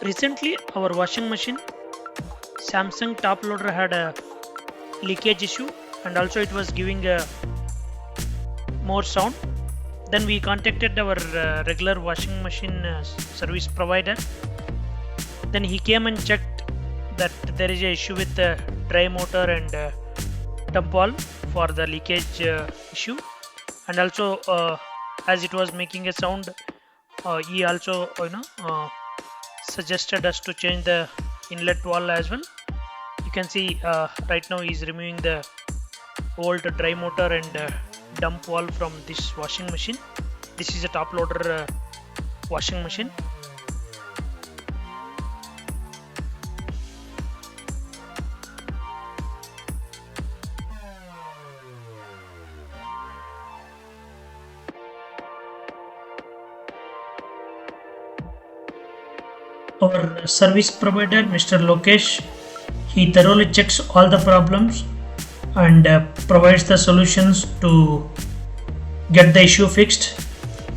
Recently, our washing machine Samsung top loader had a leakage issue, and also it was giving a more sound. Then we contacted our regular washing machine service provider. Then he came and checked that there is a issue with the dry motor and dump wall for the leakage issue, and also as it was making a sound, he also suggested us to change the inlet wall as well. You can see right now he's removing the old dry motor and dump wall from this washing machine. This is a top loader washing machine. Our service provider, Mr. Lokesh, he thoroughly checks all the problems and provides the solutions to get the issue fixed.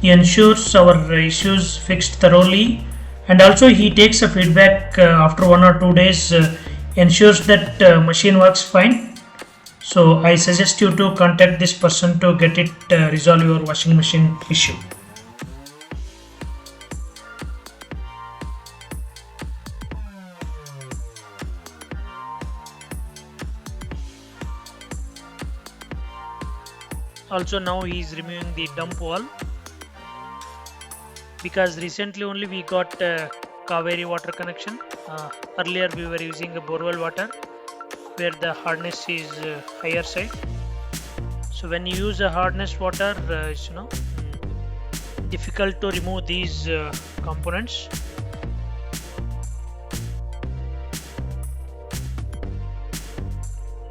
He ensures our issues fixed thoroughly, and also he takes a feedback after 1 or 2 days, ensures that machine works fine. So I suggest you to contact this person to get it resolve your washing machine issue. Also now he is removing the dump wall, because recently only we got Kaveri water connection. Earlier we were using a borewell water where the hardness is higher side. So when you use a hardness water, it's difficult to remove these components.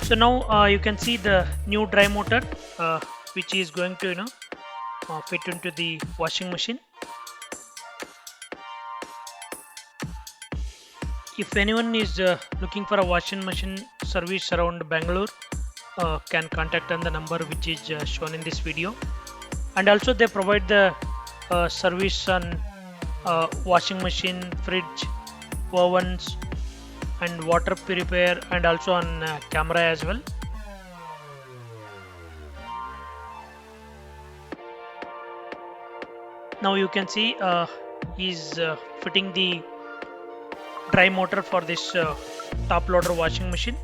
So now you can see the new dry motor, which is going to fit into the washing machine. If anyone is looking for a washing machine service around Bangalore, can contact on the number which is shown in this video. And also they provide the service on washing machine, fridge, ovens, and water purifier, and also on camera as well. Now you can see he's fitting the dry motor for this top loader washing machine.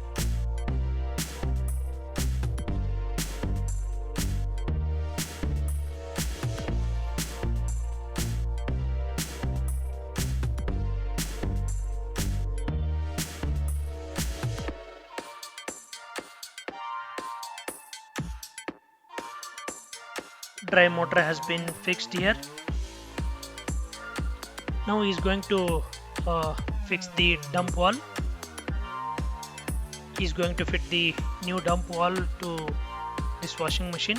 Dry motor has been fixed here. Now he is going to fix the dump wall. He is going to fit the new dump wall to this washing machine.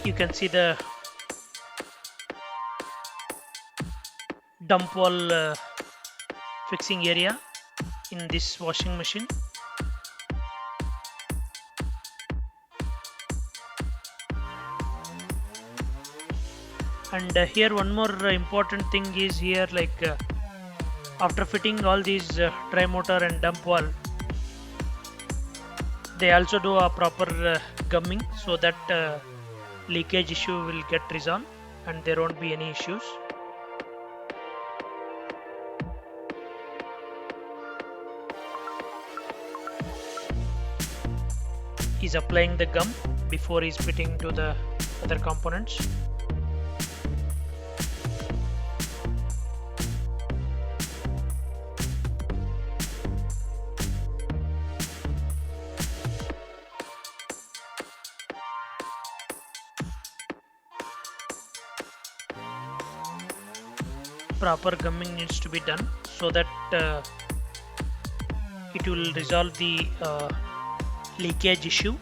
You can see the dump wall fixing area in this washing machine. And here one more important thing is here, like after fitting all these dry motor and dump wall, they also do a proper gumming so that leakage issue will get resolved and there won't be any issues. He's applying the gum before he's fitting to the other components. Proper gumming needs to be done so that it will resolve the leakage issue.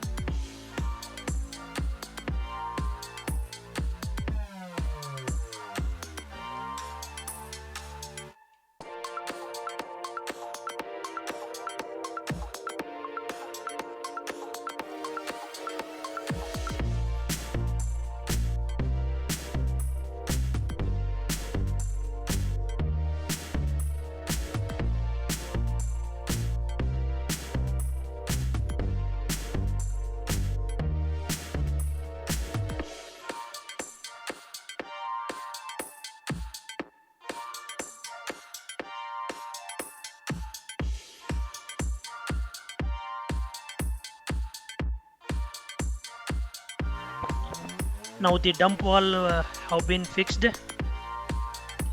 Now the dump wall have been fixed.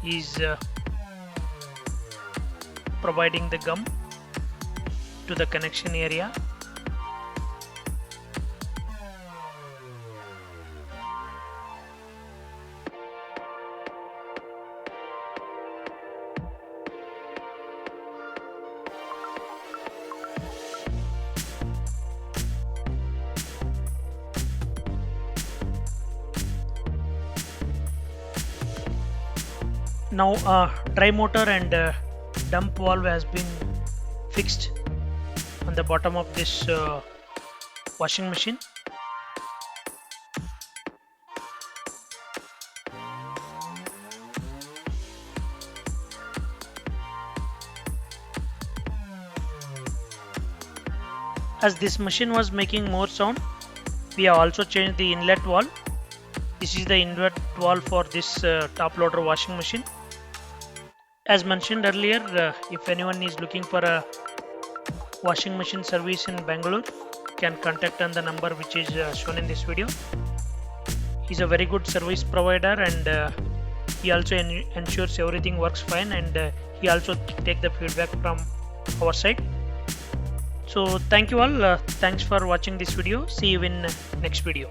Is providing the gum to the connection area. Now dry motor and dump valve has been fixed on the bottom of this washing machine. As this machine was making more sound, we have also changed the inlet valve. This is the inlet valve for this top loader washing machine. As mentioned earlier, if anyone is looking for a washing machine service in Bangalore, can contact on the number which is shown in this video. He's a very good service provider, and he also ensures everything works fine, and he also take the feedback from our side. So thank you all. Thanks for watching this video. See you in next video.